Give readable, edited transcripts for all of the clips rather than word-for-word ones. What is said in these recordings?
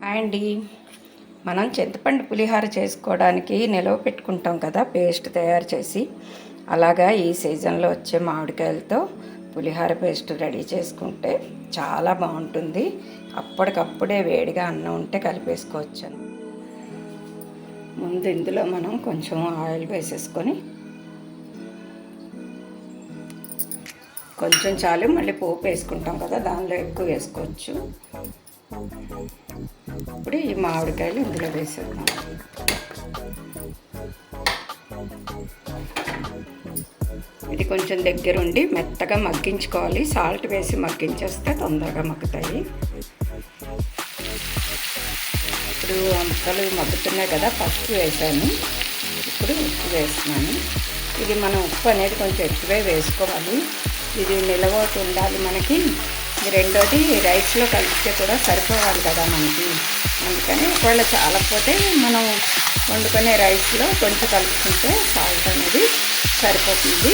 Hi అండి. మనం చింతపండు పులిహోర చేసుకోవడానికి నిలవ పెట్టుకుంటాం కదా పేస్ట్ తయారు చేసి. అలాగా ఈ సీజన్లో వచ్చే మామిడికాయలతో పులిహోర పేస్ట్ రెడీ చేసుకుంటే చాలా బాగుంటుంది. అప్పటికప్పుడే వేడిగా అన్నం ఉంటే కలిపేసుకోవచ్చు. ముందు ఇందులో మనం కొంచెం ఆయిల్ వేసేసుకొని, కొంచెం చాలు, మళ్ళీ పోపు వేసుకుంటాం కదా దానిలో ఎక్కువ వేసుకోవచ్చు. ఇప్పుడు ఈ మామిడికాయలు ఇందులో వేసేద్దాం. ఇది కొంచెం దగ్గరుండి మెత్తగా మగ్గించుకోవాలి. సాల్ట్ వేసి మగ్గించేస్తే తొందరగా మగ్గుతాయి. ఇప్పుడు అంతలు మగ్గుతున్నాయి కదా, పసుపు వేసాను, ఇప్పుడు ఉప్పు వేస్తున్నాను. ఇది మనం ఉప్పు అనేది కొంచెం ఎక్కువే వేసుకోవాలి. ఇది నిలవోటు ఉండాలి మనకి. రెండోది రైస్లో కలిపితే కూడా సరిపోవాలి కదా మనకి. అందుకని ఒకవేళ చాలకపోతే మనం వండుకునే రైస్లో కొంచెం కలుపుకుంటే సాల్ట్ అనేది సరిపోతుంది.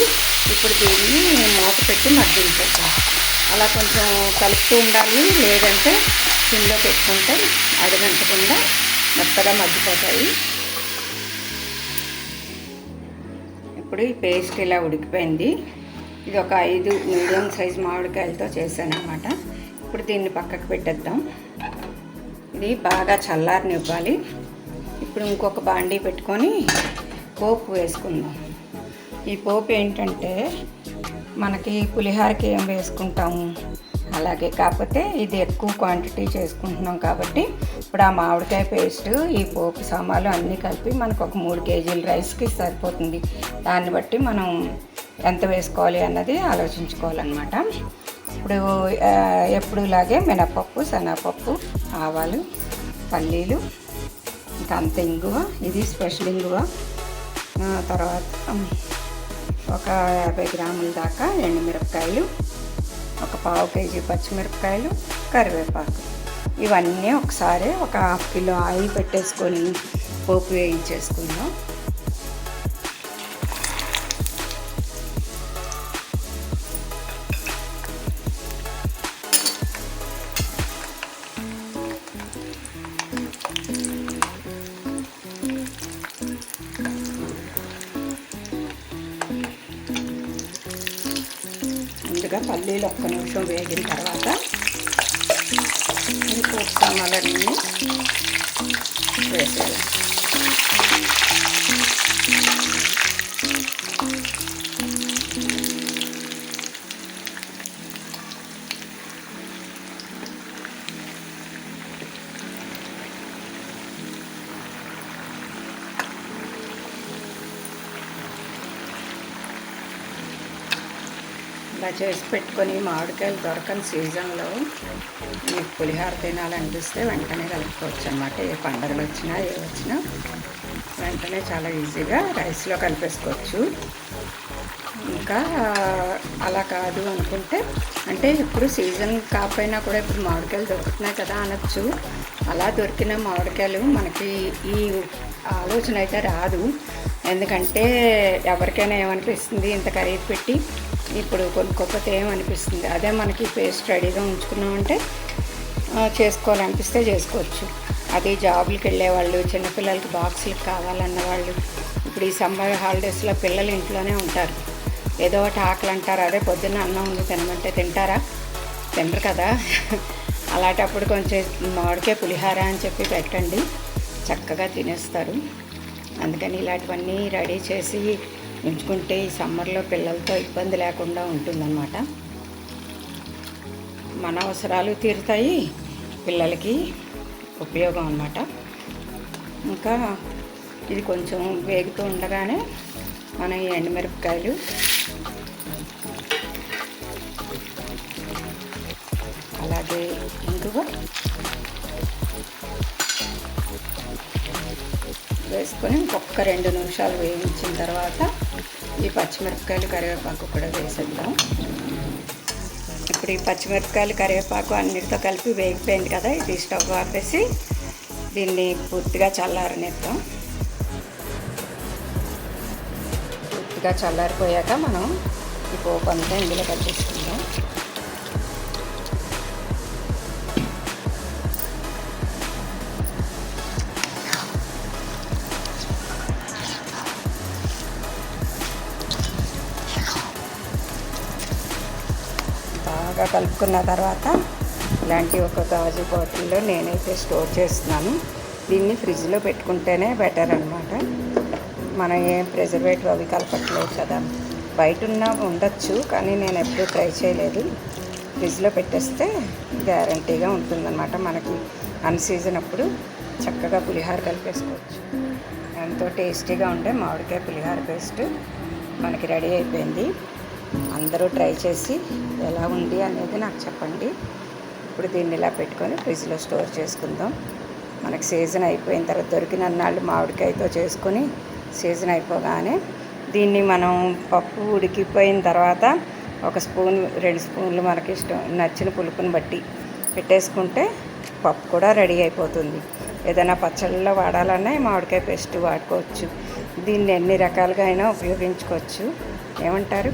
ఇప్పుడు దీన్ని మూత పెట్టి మగ్గించేద్దాం. అలా కొంచెం కలుపుతూ ఉండాలి, లేదంటే సిమ్లో పెట్టుకుంటే అడుగంటకుండా మెత్తగా మగ్గిపోతాయి. ఇప్పుడు ఈ పేస్ట్ ఇలా ఉడికిపోయింది. ఇది ఒక 5 మీడియం సైజ్ మామిడికాయలతో చేశాను అన్నమాట. ఇప్పుడు దీన్ని పక్కకు పెట్టేద్దాం. ఇది బాగా చల్లారనివ్వాలి. ఇప్పుడు ఇంకొక బాండీ పెట్టుకొని పోపు వేసుకుందాం. ఈ పోపు ఏంటంటే మనకి పులిహోరకి ఏం వేసుకుంటాము అలాగే, కాకపోతే ఇది ఎక్కువ క్వాంటిటీ చేసుకుంటున్నాం కాబట్టి ఇప్పుడు ఆ మామిడికాయ పేస్ట్, ఈ పోపు సామాన్లు అన్నీ కలిపి మనకు ఒక 3 కేజీల రైస్కి సరిపోతుంది. దాన్ని బట్టి మనం ఎంత వేసుకోవాలి అన్నది ఆలోచించుకోవాలన్నమాట. ఇప్పుడు ఎప్పుడులాగే మినపప్పు, శనగపప్పు, ఆవాలు, పల్లీలు, ఇంకా అంత ఇంగువ, ఇది స్పెషల్ ఇంగువ. తర్వాత ఒక 50 గ్రాముల దాకా ఎండుమిరపకాయలు, ఒక 1/2 కేజీ పచ్చిమిరపకాయలు, కరివేపాకు. ఇవన్నీ ఒకసారి ఒక 1/2 కిలో ఆయిల్ పెట్టేసుకొని పోపు వేయించేసుకుందాం. ముందుగా పల్లీలు ఒక్క నిమిషం వేగిన తర్వాత ఇంకో సామాన్లన్నీ వేసేయాలి. ఇలా చేసి పెట్టుకొని, మామిడికాయలు దొరకని సీజన్లో మీకు పులిహోర తినాలనిపిస్తే వెంటనే కలుపుకోవచ్చు అన్నమాట. ఏ పండుగలు వచ్చినా ఏ వచ్చినా వెంటనే చాలా ఈజీగా రైస్లో కలిపేసుకోవచ్చు. ఇంకా అలా కాదు అనుకుంటే, అంటే ఇప్పుడు సీజన్ కాకపోయినా కూడా ఇప్పుడు మామిడికాయలు దొరుకుతున్నాయి కదా అనొచ్చు. అలా దొరికిన మామిడికాయలు మనకి ఈ ఆలోచన అయితే రాదు. ఎందుకంటే ఎవరికైనా ఏమనిపిస్తుంది, ఇంత ఖరీదు పెట్టి ఇప్పుడు కొనుక్కోకపోతే ఏమనిపిస్తుంది. అదే మనకి పేస్ట్ రెడీగా ఉంచుకున్నామంటే చేసుకోవాలనిపిస్తే చేసుకోవచ్చు. అది జాబులకి వెళ్ళేవాళ్ళు, చిన్నపిల్లలకి బాక్సులకు కావాలన్న వాళ్ళు, ఇప్పుడు ఈ సమ్మర్ హాలిడేస్లో పిల్లలు ఇంట్లోనే ఉంటారు, ఏదో ఒకటి ఆకలి అంటారు. అదే పొద్దున్న అన్నం ఉంది తినమంటే తింటారా? తినరు కదా. అలాంటప్పుడు కొంచెం మామిడికాయ పులిహోర అని చెప్పి పెట్టండి, చక్కగా తినేస్తారు. అందుకని ఇలాంటివన్నీ రెడీ చేసి ఉంచుకుంటే ఈ సమ్మర్లో పిల్లలతో ఇబ్బంది లేకుండా ఉంటుందన్నమాట. మన అవసరాలు తీరుతాయి, పిల్లలకి ఉపయోగం అన్నమాట. ఇంకా ఇది కొంచెం వేగుతూ ఉండగానే మన ఈ ఎండుమిరపకాయలు, అలాగే ఇంగువ వేసుకొని ఇంకొక 2 నిమిషాలు వేయించిన తర్వాత ఈ పచ్చిమిరపకాయలు, కరివేపాకు కూడా వేసేద్దాం. ఇప్పుడు ఈ పచ్చిమిరపకాయలు, కరివేపాకు అన్నిటితో కలిపి వేగిపోయింది కదా. ఇది స్టవ్ ఆపేసి దీన్ని పూర్తిగా చల్లారనిద్దాం. పూర్తిగా చల్లారిపోయాక మనం ఈ పోపు అంతా ఇందులో కలిపేసుకుందాం. బాగా కలుపుకున్న తర్వాత ఇలాంటి ఒక గాజు బాటిల్లో నేనైతే స్టోర్ చేస్తున్నాను. దీన్ని ఫ్రిడ్జ్లో పెట్టుకుంటేనే బెటర్ అనమాట. మనం ఏం ప్రిజర్వేటివ్ అవి కలపట్లేదు కదా, బయట ఉన్న ఉండొచ్చు, కానీ నేను ఎప్పుడూ ట్రై చేయలేదు. ఫ్రిడ్జ్లో పెట్టేస్తే గ్యారంటీగా ఉంటుందన్నమాట. మనకి అన్ సీజన్ అప్పుడు చక్కగా పులిహోర కలిపేసుకోవచ్చు. ఎంతో టేస్టీగా ఉండే మామిడికాయ పులిహోర పేస్ట్ మనకి రెడీ అయిపోయింది. అందరూ ట్రై చేసి ఎలా ఉంది అనేది నాకు చెప్పండి. ఇప్పుడు దీన్ని ఇలా పెట్టుకొని ఫ్రిడ్జ్లో స్టోర్ చేసుకుందాం. మనకి సీజన్ అయిపోయిన తర్వాత దొరికిన అన్నాళ్ళు మామిడికాయతో చేసుకొని సీజన్ అయిపోగానే దీన్ని మనం పప్పు ఉడికిపోయిన తర్వాత ఒక స్పూన్ 2 స్పూన్లు మనకి ఇష్టం నచ్చిన పులుపుని బట్టి పెట్టేసుకుంటే పప్పు కూడా రెడీ అయిపోతుంది. ఏదైనా పచ్చళ్ళలో వాడాలన్నా మామిడికాయ పేస్ట్ వాడుకోవచ్చు. దీన్ని ఎన్ని రకాలుగా అయినా ఉపయోగించుకోవచ్చు. ఏమంటారు?